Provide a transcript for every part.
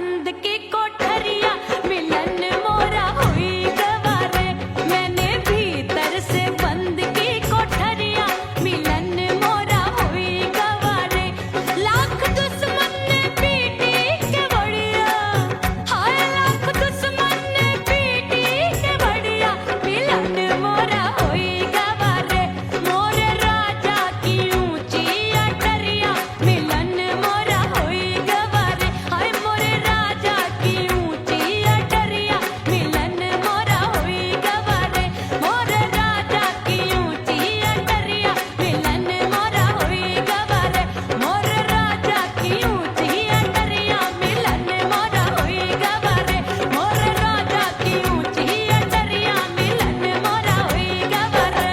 बंद की कोठरिया मिलन मोरा हुई गवारे। मैंने भीतर से बंद की कोठरिया मिलन मोरा हुई गवारे। लाख दुश्मन ने पीटी के बढ़िया, हाय लाख दुश्मन ने पीटी के बढ़िया मिलन मोरा हुई गवारे। मोरे राजा की ऊंची अटरिया मिलन मोरा हुई गवारे। हाय मोरे राजा की ऊंची अटरिया मिलन मोरा हुई गवारे। मोरे राजा की ऊंची अटरिया मिलन मोरा हुई गवारे। मोरे राजा की ऊंची अटरिया मिलन मोरा हुई गवारे। मोरे राजा की ऊंची अटरिया मिलन मोरा हुई गवारे।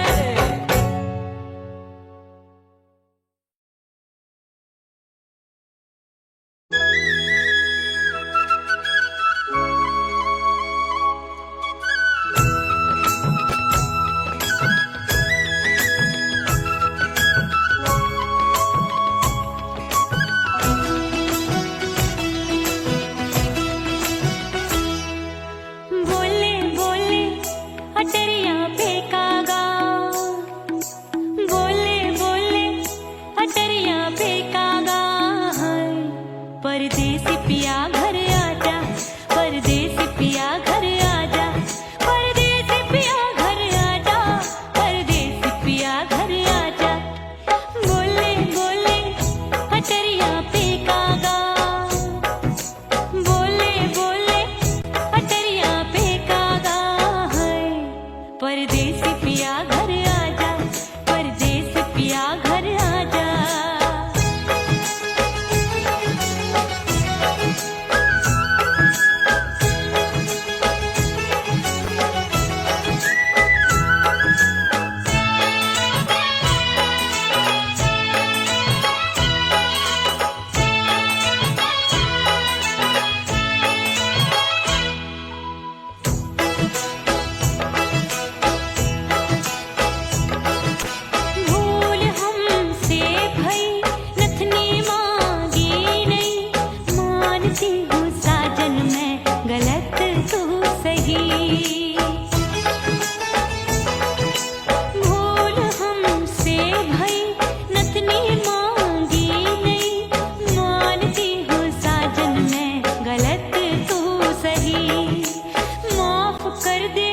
बोले बोले अटरिया फेंकागा, बोले बोले अटरिया फेंकागा। हाय परदेसी पिया घर आजा, परदेसी पिया घर आजा, परदेसी पिया घर आजा, परदेसी पिया घर आजा। बोले बोले अटरिया फेंकागा, बोले बोले अटरिया फेंकागा। हाय परदेसी पिया घर आजा, परदेसी पिया घर आजा। भूल हमसे भई नथनी मांगी नहीं, मानती हूँ साजन मैं गलत तू सही। भूल हमसे भई नथनी मांगी नहीं, मानती हूँ साजन मैं गलत तू सही। माफ कर दे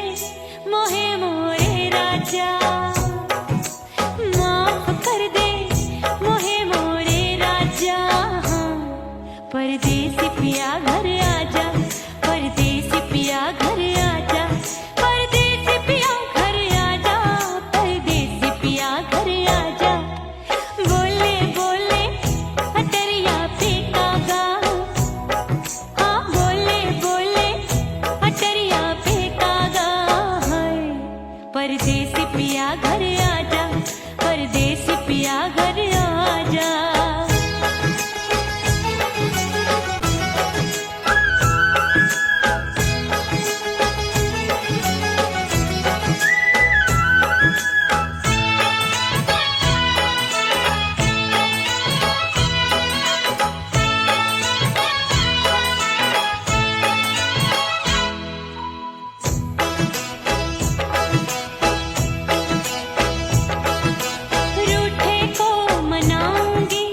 मोहे मोरे राजा, माफ कर दे मोहे मोरे राजा। हाँ परदेसी पिया घर आजा, परदेसी पिया घर आजा, परदेसी पिया घर आजा, परदेसी पिया घर आजा। बोले बोले अटरिया फेंकागा, हाँ बोले बोले अटरिया फेंकागा। हाय परदेसी पिया घर आजा, परदेसी पिया घर आजा। रूठे को मनाऊंगी,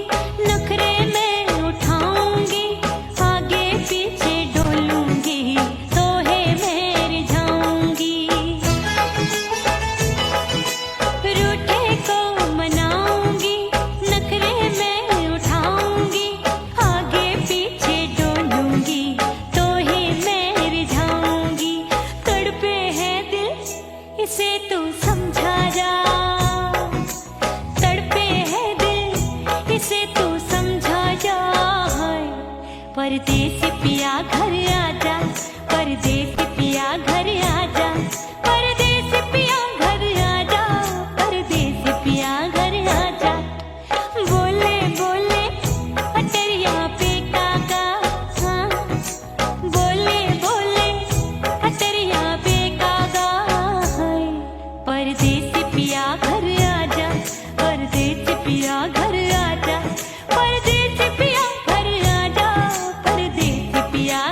नखरे में उठाऊंगी, आगे पीछे डोलूंगी, तोहे में रिझाऊंगी। रूठे को मनाऊंगी, नखरे में उठाऊंगी, आगे पीछे डोलूंगी, तोहे में रिझाऊंगी। तड़पे है दिल इसे तू समझा जा, तड़पे है दिल इसे तू समझा जा। हाय परदेसी पिया घर आजा, परदेसी पिया घर आजा, परदेसी पिया घर आजा, परदेसी पिया घर आजा। बोले बोले अटरिया फेंकागा, हाँ बोले बोले अटरिया फेंकागा। हाय परदेसी पिया घर आजा, परदेसी पिया घर आजा, परदेसी पिया घर आजा, परदेसी पिया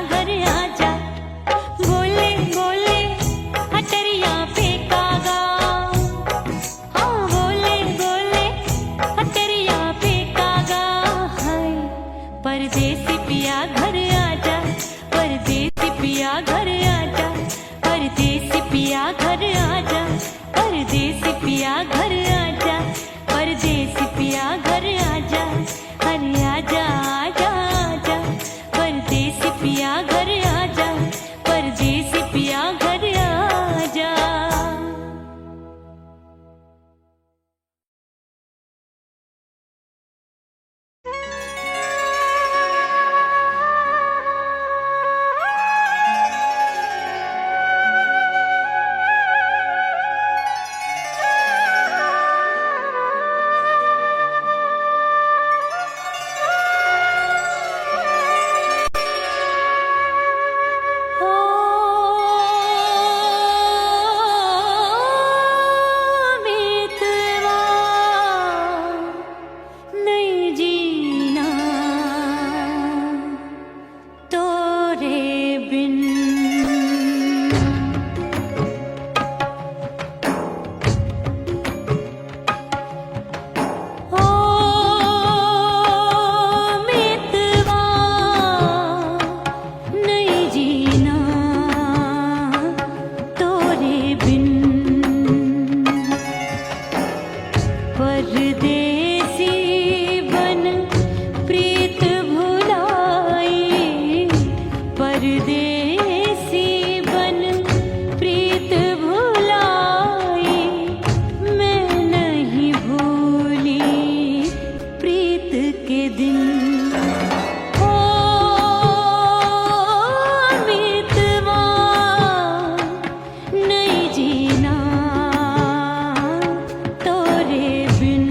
के दिन हो मितवा नहीं जीना तोरे बिन।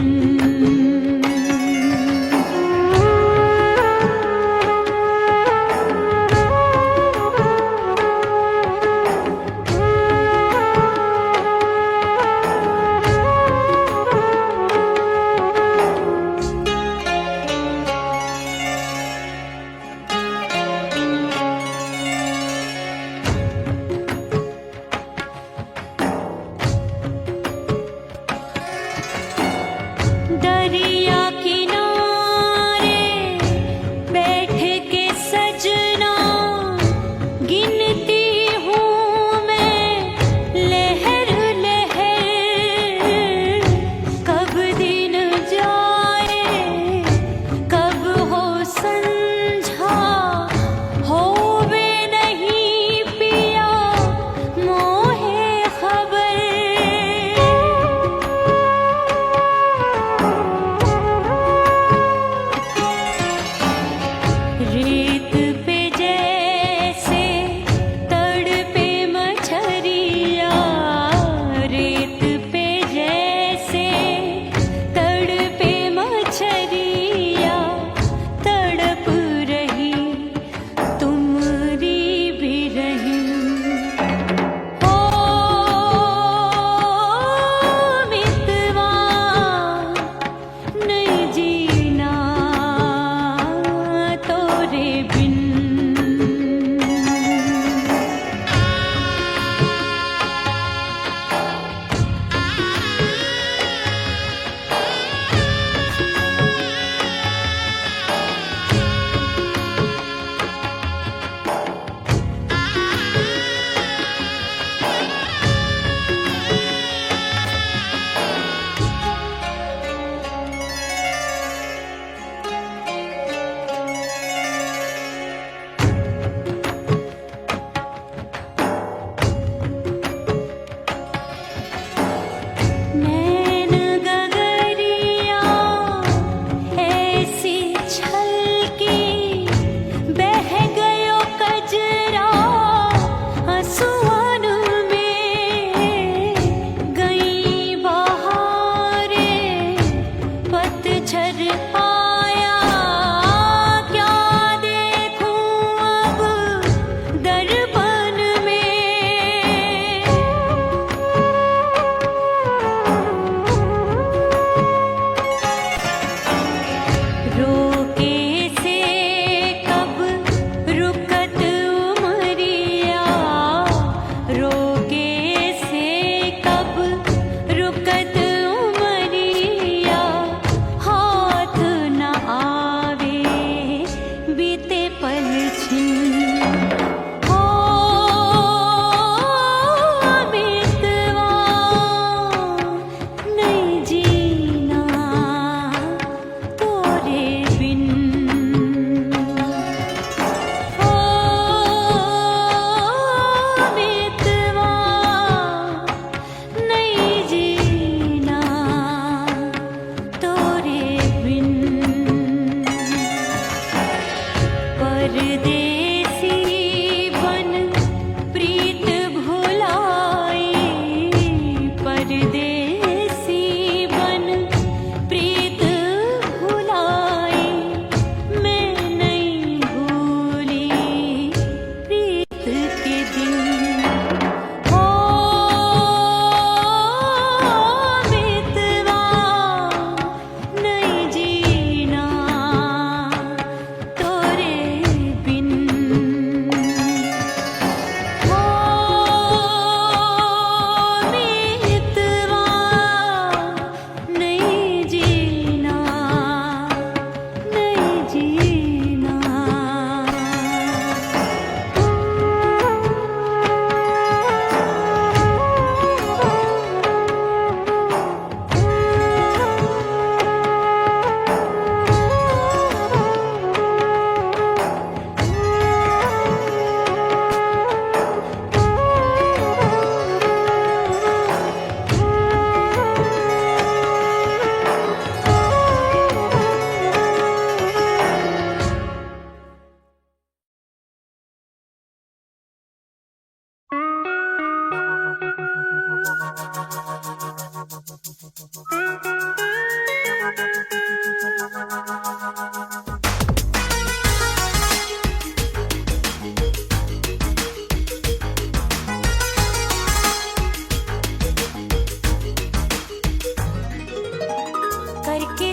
करके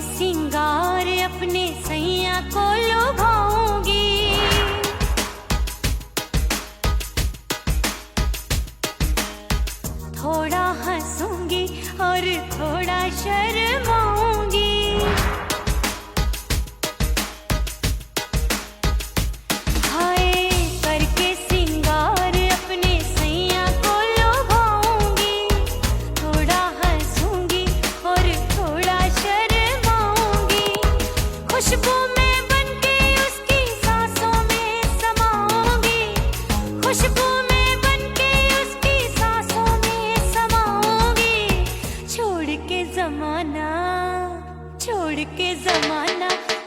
सिंगार अपने सैया को लुभाऊंगी, थोड़ा हंसूंगी और थोड़ा शर्माऊंगी। हाय करके सिंगार अपने सैया को लुभाऊंगी, थोड़ा हंसूंगी और थोड़ा शर्माऊंगी। खुशबू में बनके उसकी सांसों में समाऊंगी, खुशबू में बनके उसकी सांसों में समाऊंगी। छोड़ के जमाना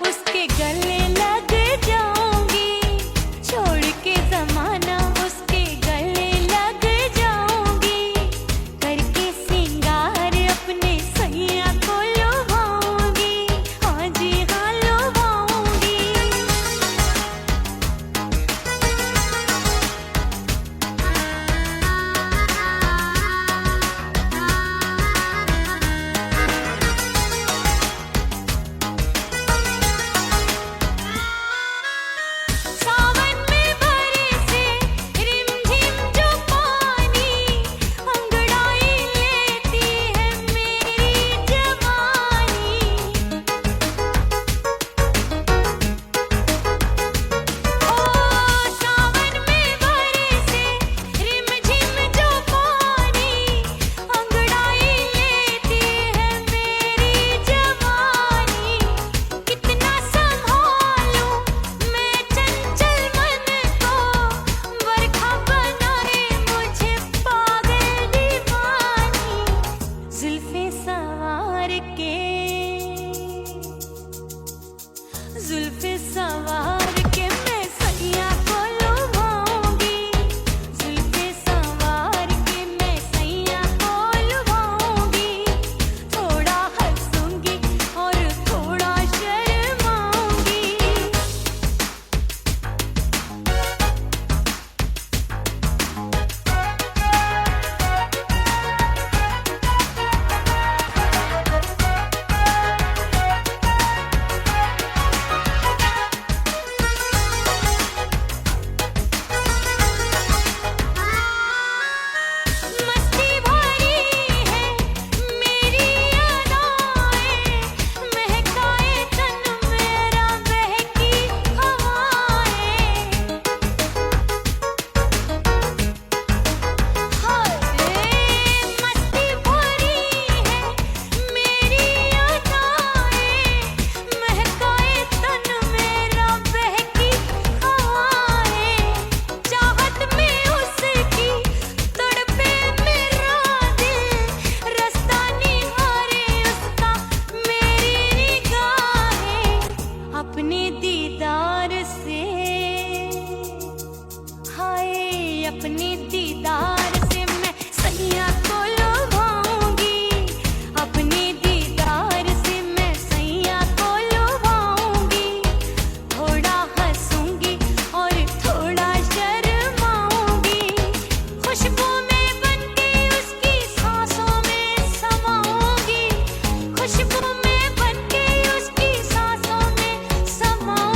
उसके गले लग जाऊंगी, छोड़ के जमाना उसके गले लग जाऊंगी। करके सिंगार अपने सैया को लुभाऊंगी, हाँ जी हाँ लुभाऊंगी। सावन में बरसे रिमझिम जो पानी, अंगड़ाई लेती है मेरी जवानी। ओ सावन में बरसे रिमझिम जो पानी, अंगड़ाई लेती है मेरी जवानी। कितना संभालूं मैं चंचल मन को, बरखा बनाए मुझे पागल दीवानी। जुल्फे सवार के, जुल्फे सवार के मैं सैया को लुभाऊंगी, जुल्फे सवार के मैं सैया को लुभाऊंगी। थोड़ा हंसूंगी और थोड़ा शर्माऊंगी। मस्ती भरी है मेरी अदाएं, महकाए तन मेरा बहकी हवाएं। हाय मस्ती भरी है मेरी अदाएं, महकाए तन मेरा बहकी हवाएं। चाहत में उसकी तड़पे मेरा दिल, रास्ता निहारे उसका मेरी निगाहें। अपने दीदार से, हाय अपने दीदार से मैं सैया को लुभाऊंगी, अपने दीदार से मैं सैया को लुभाऊंगी। थोड़ा हंसूंगी और थोड़ा शर्माऊंगी। खुशबू में बनके उसकी सांसों में समाऊंगी, खुशबू में बनके उसकी सांसों में समाऊंगी।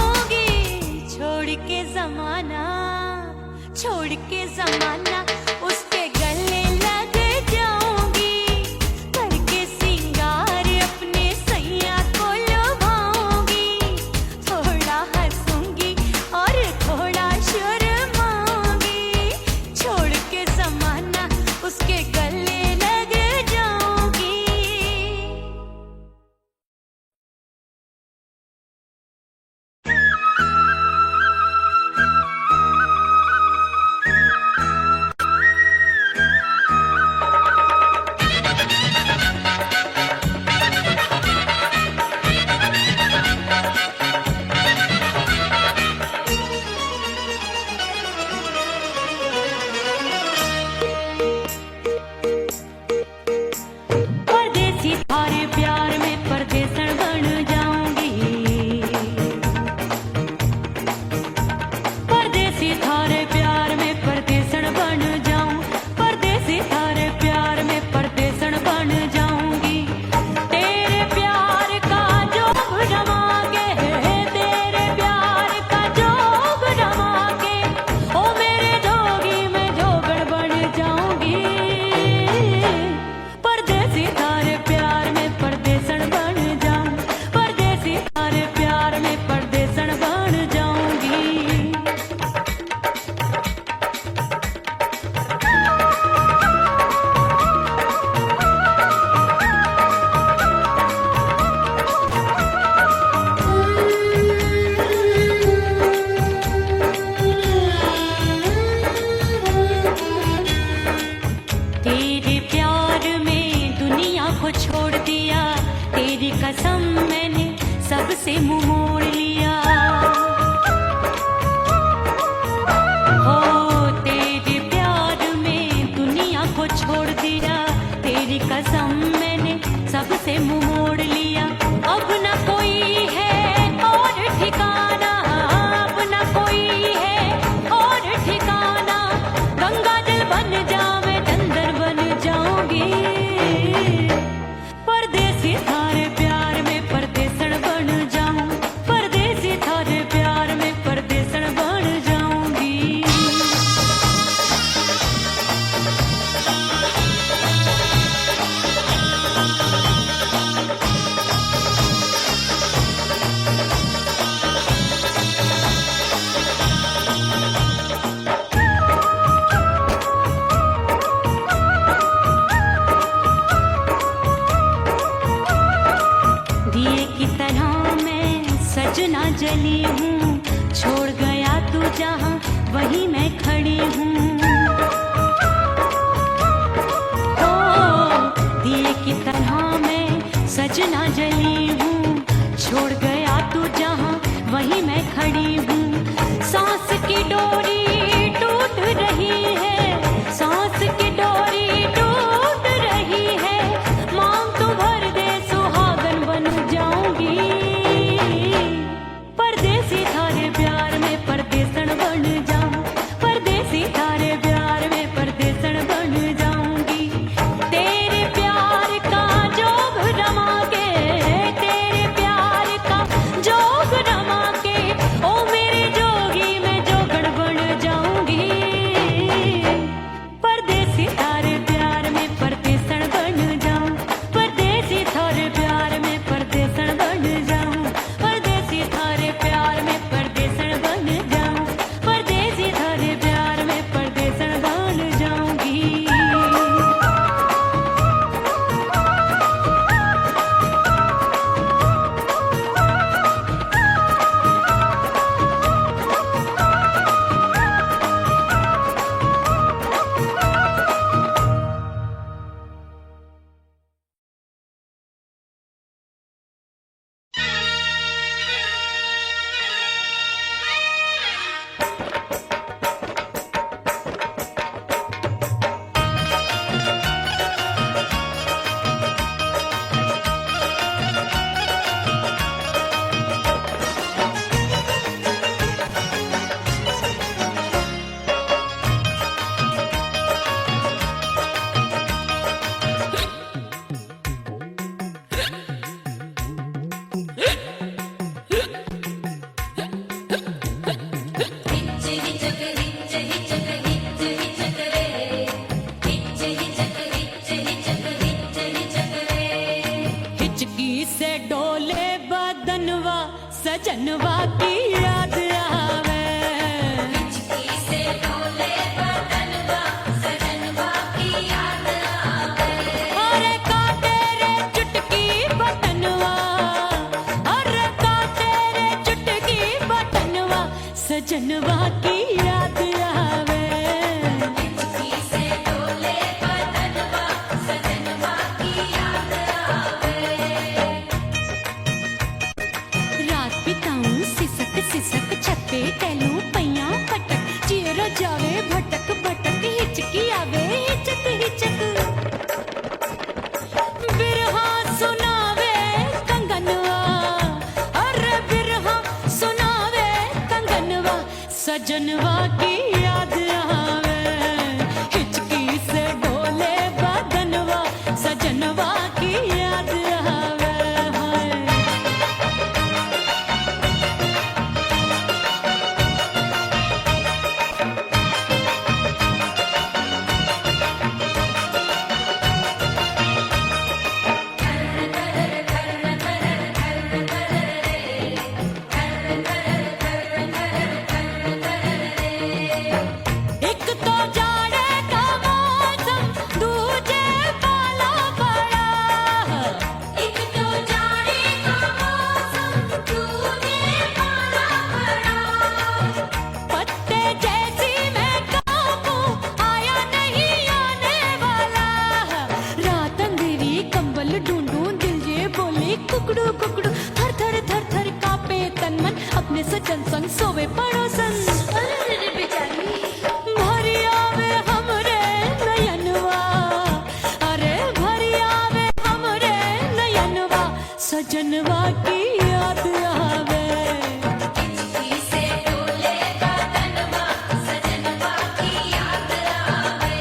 सबसे मुंह मोड़ लिया। हो तेरे प्यार में दुनिया को छोड़ दिया, तेरी कसम मैंने सबसे मुंह मोड़ लिया। अब न कोई है और ठिकाना, अब न कोई है और ठिकाना। गंगा जल बन जावे चंदर बन जाऊंगी, परदेसी थारे प्यार में परदेसण बन जाऊं, परदेसी थारे प्यार में परदेसण बन जाऊंगी। दिए की तरह मैं सजना जली हूँ, छोड़ गया तू जहाँ वहीं मैं खड़ी हूँ। ओ दिए की तरह मैं सजना जली हूँ, छोड़ गया तू जहाँ वहीं मैं खड़ी हूँ। सांस की डोरी टूट रही है, सांस की डोरी टूट रही है। मांग तू भर दे सुहागन बन जाऊंगी, परदेसी थारे प्यार में परदेसण बन जाऊं, परदेसी थारे प्यार में परदेसण बन जाऊंगी। तेरे प्यार का जोग रमा के, तेरे प्यार का जोग रमा के, ओ मेरे जोगी मैं जोगण बन जाऊंगी, परदेसी थारे प्यार में परदेसण बन जाऊं, परदेसी थारे प्यार में परदेसण बन जाऊं, परदेसी थारे प्यार में परदेसण बन जाऊं, परदेसी थारे प्यार में परदेसण बन जाऊंगी। हिचकी से डोले बदनवा सजनवा की याद आवे, हिचकी से डोले बदनवा सजनवा की याद आवे। अरे काटे रे चुटकी बटनवा, अरे काटे रे चुटकी बटनवा सजनवा की याद आवे। हिचकी से डोले बदनवा सजनवा की याद आवे। रात बिताऊं सिसक सिसक छत पे टहलूं पैया पटक, चेहरा जावे भटक भटक, हिचकी आवे हिचक हिचक। बिरहा सुनावे कंगनवा, अरे बिरहा सुनावे कंगनवा सजनवा की याद आवे। हिचकी से डोले बदनवा सजनवा की याद आवे। हाय सजन संग सोवे पड़ोसन अरे रे बेचारी भरी आवे हमरे नयनवा अरे भरी आवे हमरे नयनवा सजनवा की याद आवे हिचकी से डोले बदनवा सजनवा की याद आवे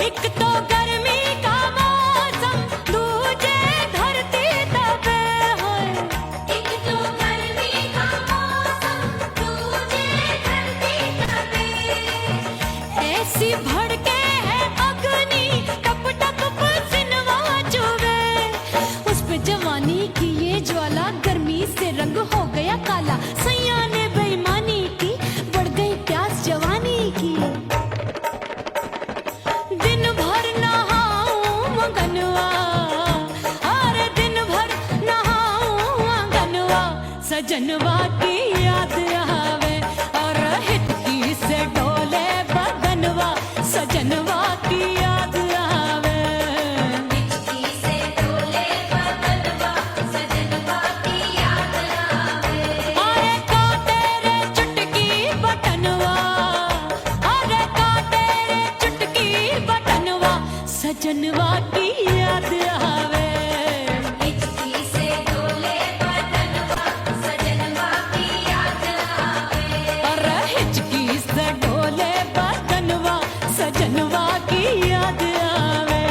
एक तो गर्मी का मौसम दूजे धरती तपे होए एक तो गर्मी का मौसम दूजे धरती तपे ऐसी भड़के है अग्नि टप टप पसीनवा चुवे उस पे जवानी की ये ज्वाला गर्मी से रंग हो गया काला सैया ने बेईमानी की बढ़ गई प्यास जवानी की दिन भर नहाऊं मगनवा अरे दिन भर नहाऊं आंगनवा सजनवा की याद आवे और हिचकी से डोले बदनवा सजनवा की याद आवे हिचकी से डोले बदनवा सजनवा की याद आवे अरे काटे रे चुटकी बटनवा अरे काटे रे चुटकी बटनवा सजनवा की याद आवे हिचकी से डोले बदनवा सजनवा की याद आवे अरे हिचकी से डोले बदनवा सजनवा की याद आवे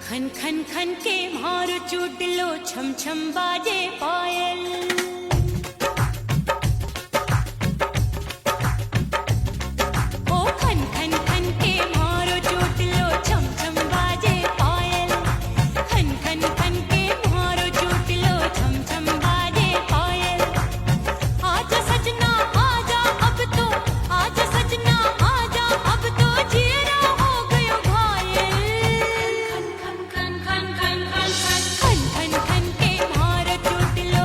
खन खन खन के मारो चुटलो छम छम बाजे पायल ओ खन खन खन के मारो चुटलो छम छम बाजे पायल खन खन खन के मारो चुटलो छम छम बाजे पायल आजा सजना आजा अब तो आजा सजना आजा अब तो जीरा हो गयो घायल खन खन खन खन खन खन खन खन खन के मार चुटलो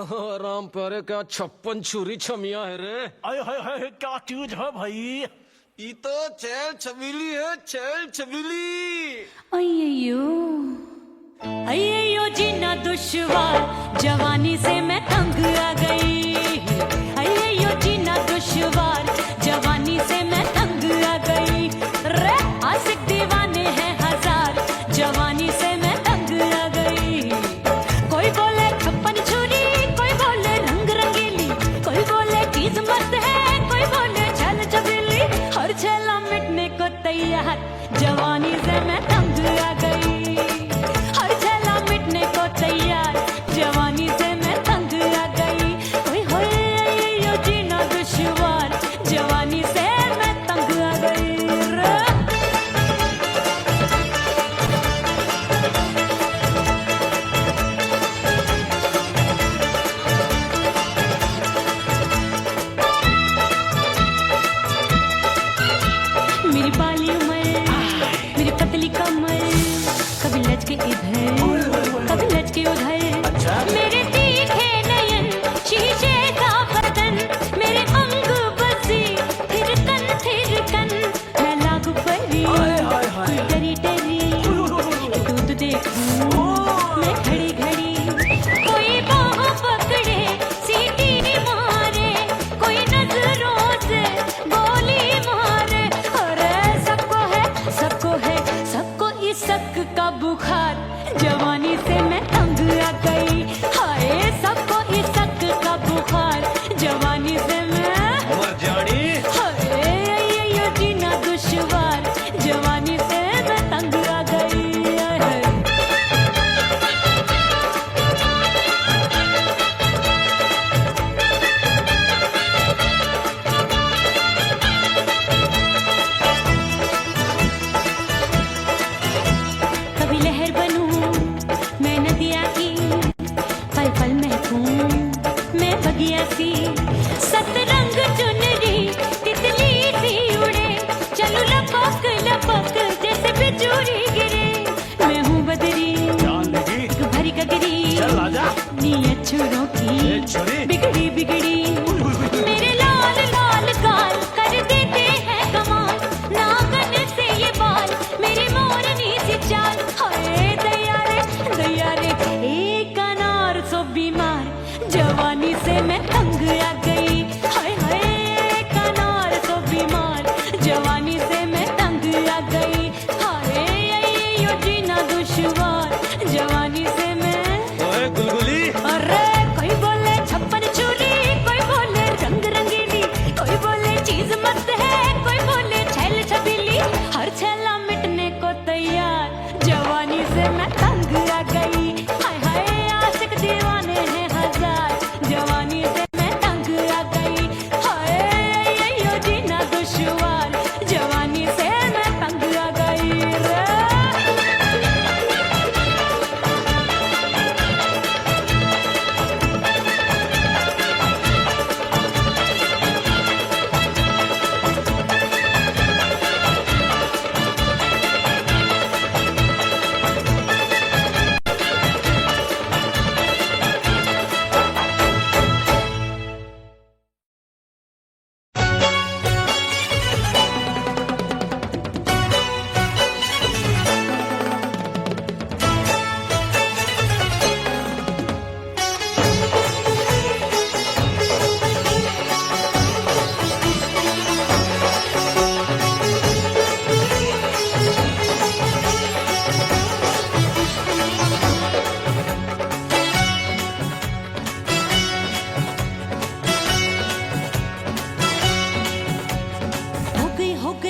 राम प्यारे क्या 56 छुरी छमिया है रे। आय हाय हाय क्या चीज है भाई। ये तो चैल छबीली है, चैल छबीली। अय्यो अय्यो जीना दुश्वार, जवानी से मैं तंग आ गई। अय्यो जीना दुश्वार, जवानी से मैं तंग आ गई। रे आशिक दीवाने हैं हजार, जवानी से मैं तंग आ गई। कोई बोले 56 छुरी, कोई बोले रंग रंगीली, कोई बोले चीज मस्त है, कोई बोले छल छबीली। हर छेला मिटने को तैयार, जवानी से मैं तंग आ गई। हर छेला मिटने को तैयार, जवानी से मैं तंग आ गई। ओए होए यो जीना दुश्वार, जवानी से मैं तंग आ गई। मेरी बाली उमर, मेरी पतली कमर, कभी लचके इधर, कभी लचके उधर। मेरे तीखे नयन, शीशे का बदन, मेरे अंग बसी थिरकन। मैं लागू परी, तू डरी डरी, दूध देखूं मैं घड़ी घड़ी। कोई बाह पकड़े, सीटी मारे, कोई नजरों से गोली मारे। अरे सबको है सबको इसक का बुखार, जवानी से मैं तंग आ गई। हाय सबको इसक का बुखार, जवानी से मैं मर जानी। हाय ये जीना दुश्वार, जवानी से मैं तंग आ गई। हाय। कभी लहर बनूं मैं नदिया की, पल पल महकूं मैं बगिया सी। सतरंग चुनरी तितली सी उड़े, चलूं लपक लपक जैसे बिजुरी गिरे। मैं हूँ बदरी जान लगी। भरी गगरी, चल आजा। नीयत छुरों ए की छोरी। बिगड़ी बिगड़ी। मेरे लाल लाल गाल कर देते हैं कमाल, नागन से ये बाल मेरी मोरनी सी चाल। हाय दैया रे एक अनार सो बीमार, जवानी से मैं तंग आ गई। हाय हाय एक अनार सो बीमार, जवानी से मैं तंग आ गई। हाय यो जीना दुश्वार, जवानी से मैं। ओए गुलगुली। अरे कोई बोले 56 छुरी, कोई बोले रंग रंगीली, कोई बोले चीज मस्त है, कोई बोले छैल छबीली। हर छेला मिटने को तैयार, जवानी से मैं तंग आ गई। हाय हाय आशिक दीवाने हैं हजार, जवानी से मैं तंग आ गई। हाय यो जीना दुश्वार, जवानी से मैं तंग आ गई रे।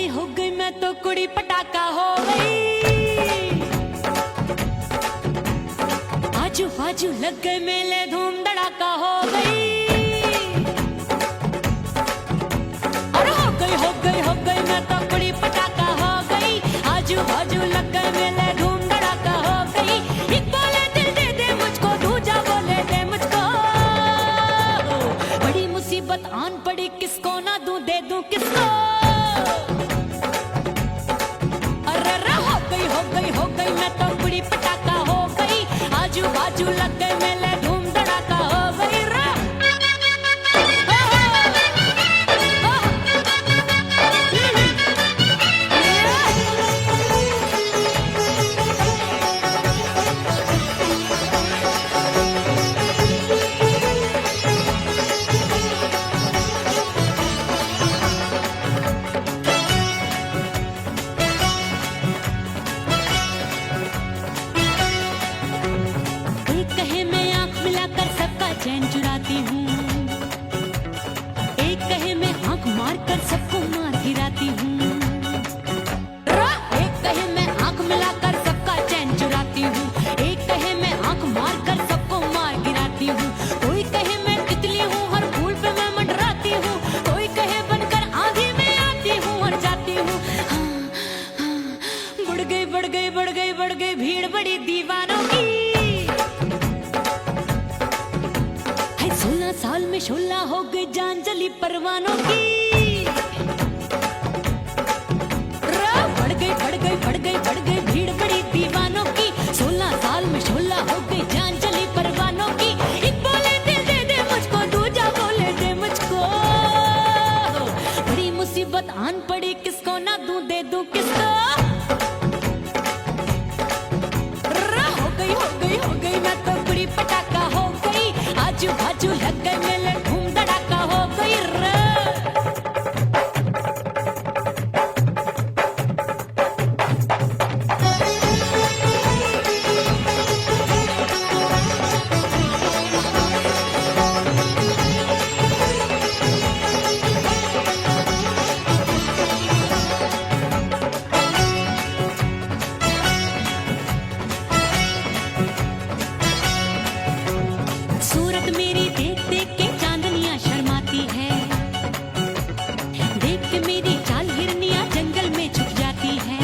हो गई मैं तो कुड़ी पटाखा हो गई। आजू बाजू लग गए मेले, धूम धड़ाका हो गई। अरे हो गई मैं तो कुड़ी पटाखा हो गई। आजू बाजू लग गए मेले, धूम धड़ाका हो गई। एक बोले दिल दे दे मुझको, दूजा बोले दे मुझको। बड़ी मुसीबत आन पड़ी, किसको ना दूं दे दूं किसको। हो गई मैं तो कुड़ी पटाखा हो गई। आजू बाजू लग गए मेले, धूम धड़ाका हो गई। मुसीबत आन पड़ी, किसको ना दूं दे दूं किसको। हो गई मैं तो बुरी पटाखा हो गई, आजू बाजू लग गए मेले धूम धड़ाका हो गई रे। सूरत मेरी देख देख के चांदनियां शर्माती है, देख के मेरी चाल हिरनियां जंगल में छुप जाती है।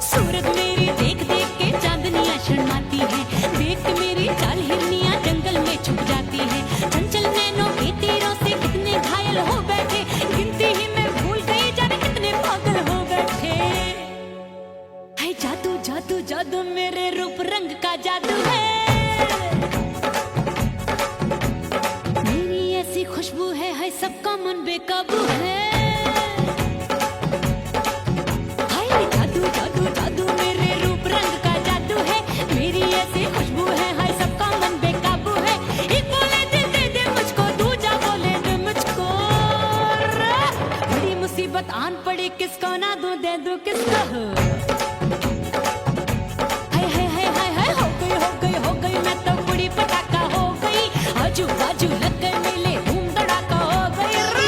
सूरत मेरी देख देख के चांदनियां शर्माती है, देख के मेरी चाल हिरनियां जंगल में छुप जाती है। चंचल नैनों के तीरों से कितने घायल हो बैठे, गिनती ही मैं भूल गई जाने कितने पागल हो बैठे। है जादू जादू जादू मेरे रूप रंग का जादू है, खुशबू है सबका मन बेकाबू है। हाय जादू जादू जादू मेरे रूप रंग का जादू है, मेरी ऐसी खुशबू है हाय सबका मन बेकाबू है। एक बोले दे दे मुझको, दूजा बोले दे मुझको। बड़ी मुसीबत आन पड़ी, किसको ना दूं दे दूं किसको। हाय हो गई मैं तो बुरी पटाखा हो गई, आजू बाजू लग गए मेले धूम धड़ाका हो गई रे।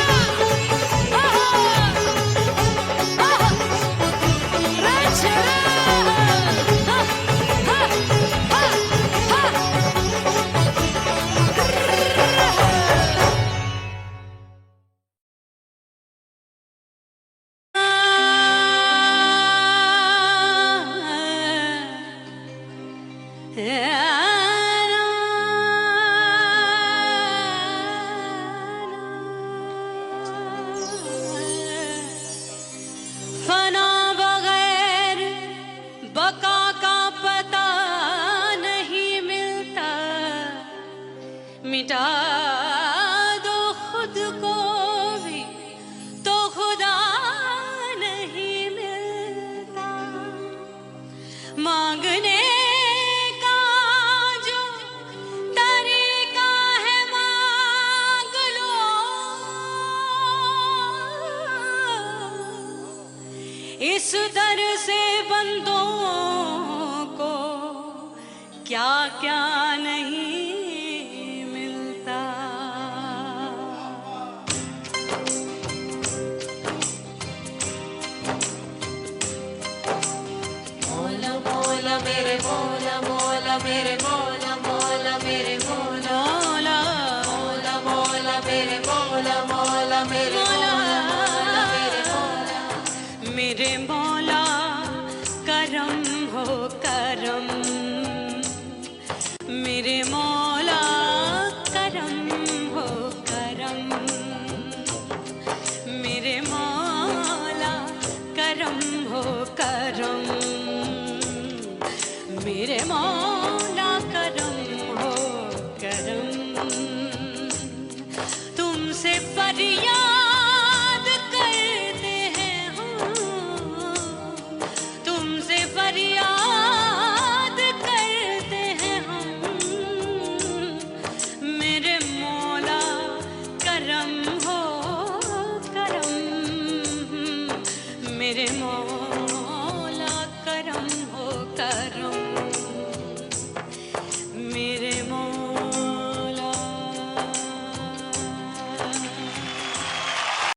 फना बगैर बका का पता नहीं मिलता, मिटा दो खुद को भी तो खुदा नहीं मिलता। मांगने का जो तरीका है मांग लो, इस दर से